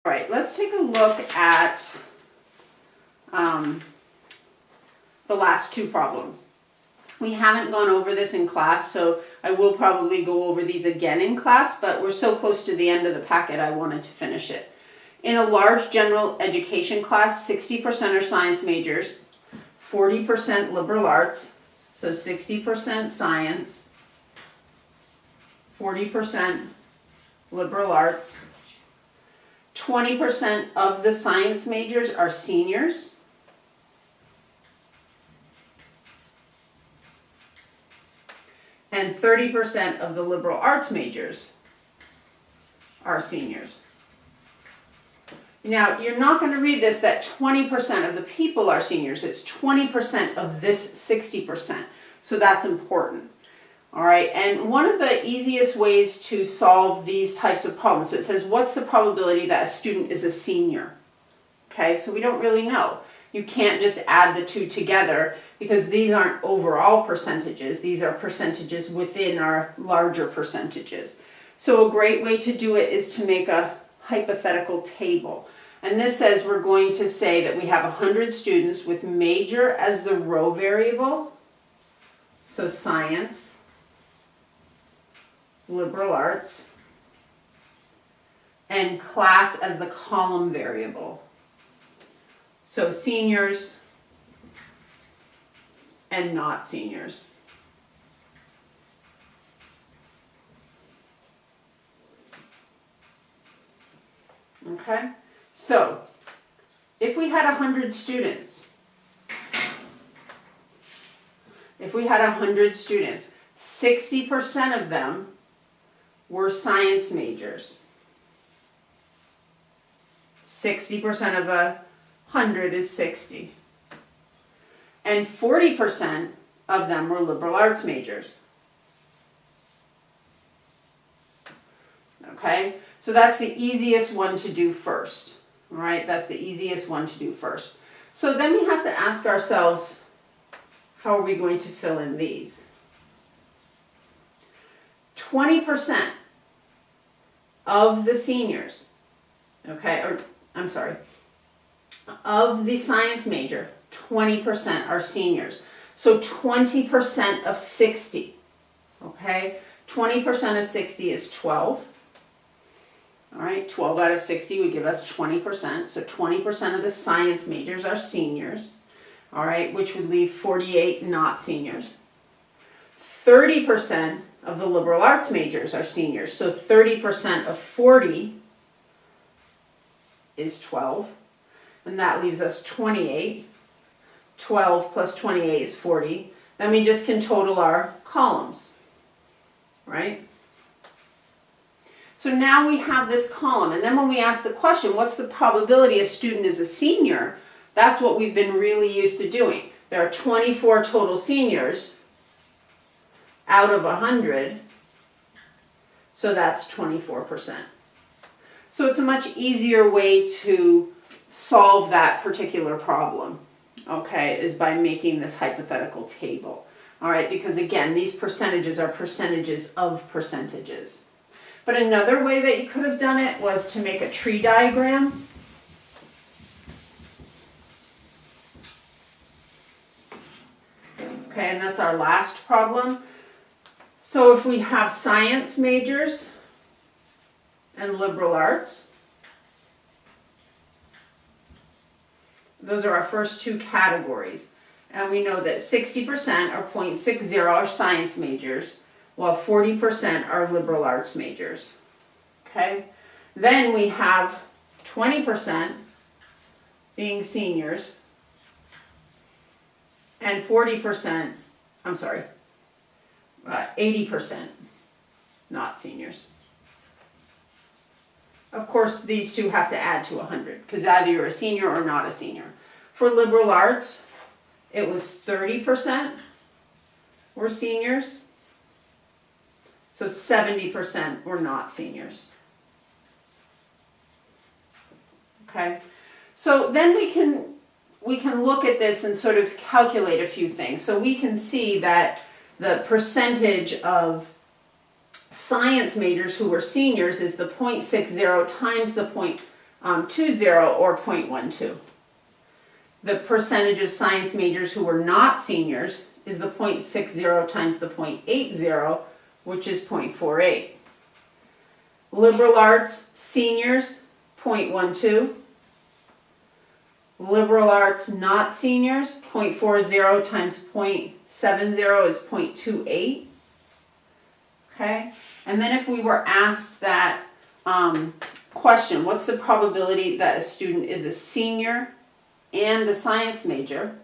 All right, let's take a look at the last two problems. We haven't gone over this in class, so I will probably go over these again in class, but we're so close to the end of the packet, I wanted to finish it. In a large general education class, 60% are science majors, 40% liberal arts, so 60% science, 40% liberal arts. 20% of the science majors are seniors. And 30% of the liberal arts majors are seniors. Now, you're not going to read this that 20% of the people are seniors. It's 20% of this 60%. So that's important. All right, and one of the easiest ways to solve these types of problems, so it says, what's the probability that a student is a senior? Okay, so we don't really know. You can't just add the two together because these aren't overall percentages. These are percentages within our larger percentages. So a great way to do it is to make a hypothetical table. And this says we're going to say that we have 100 students with major as the row variable, so science, liberal arts, and class as the column variable. So seniors and not seniors. Okay, so if we had 100 students, 60% of them were science majors. 60% of 100 is 60. And 40% of them were liberal arts majors. Okay, so that's the easiest one to do first. All right, that's the easiest one to do first. So then we have to ask ourselves, how are we going to fill in these? 20% of the seniors, okay, or I'm sorry, of the science major, 20% are seniors. So 20% of 60, okay, 20% of 60 is 12. All right, 12 out of 60 would give us 20%. So 20% of the science majors are seniors, all right, which would leave 48 not seniors. 30% of the liberal arts majors are seniors. So 30% of 40 is 12. And that leaves us 28. 12 plus 28 is 40. Then we just can total our columns, right? So now we have this column. And then when we ask the question, what's the probability a student is a senior? That's what we've been really used to doing. There are 24 total seniors out of 100, so that's 24%. So it's a much easier way to solve that particular problem, okay, is by making this hypothetical table. All right, because again, these percentages are percentages of percentages. But another way that you could have done it was to make a tree diagram. Okay, and that's our last problem. So if we have science majors and liberal arts, those are our first two categories. And we know that 60% or 0.60 are science majors, while 40% are liberal arts majors. Okay? Then we have 20% being seniors and 80% not seniors. Of course, these two have to add to 100 because either you're a senior or not a senior. For liberal arts, it was 30% were seniors, so 70% were not seniors. Okay, so then we can look at this and sort of calculate a few things. So we can see that the percentage of science majors who were seniors is the 0.60 times the 20 or 0.12. The percentage of science majors who were not seniors is the 0.60 times the 0.80, which is 0.48. Liberal arts seniors, 0.12. Liberal arts not seniors, 0.40 times 0.70 is 0.28. Okay, and then if we were asked that question, what's the probability that a student is a senior and a science major?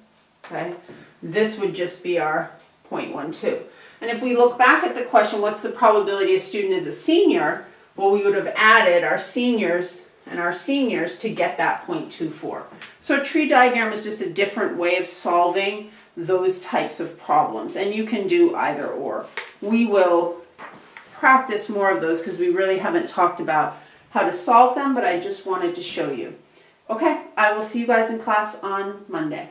Okay, this would just be our 0.12. And if we look back at the question, what's the probability a student is a senior? Well, we would have added our seniors and our seniors to get that 0.24. So a tree diagram is just a different way of solving those types of problems, and you can do either or. We will practice more of those because we really haven't talked about how to solve them, but I just wanted to show you. Okay, I will see you guys in class on Monday.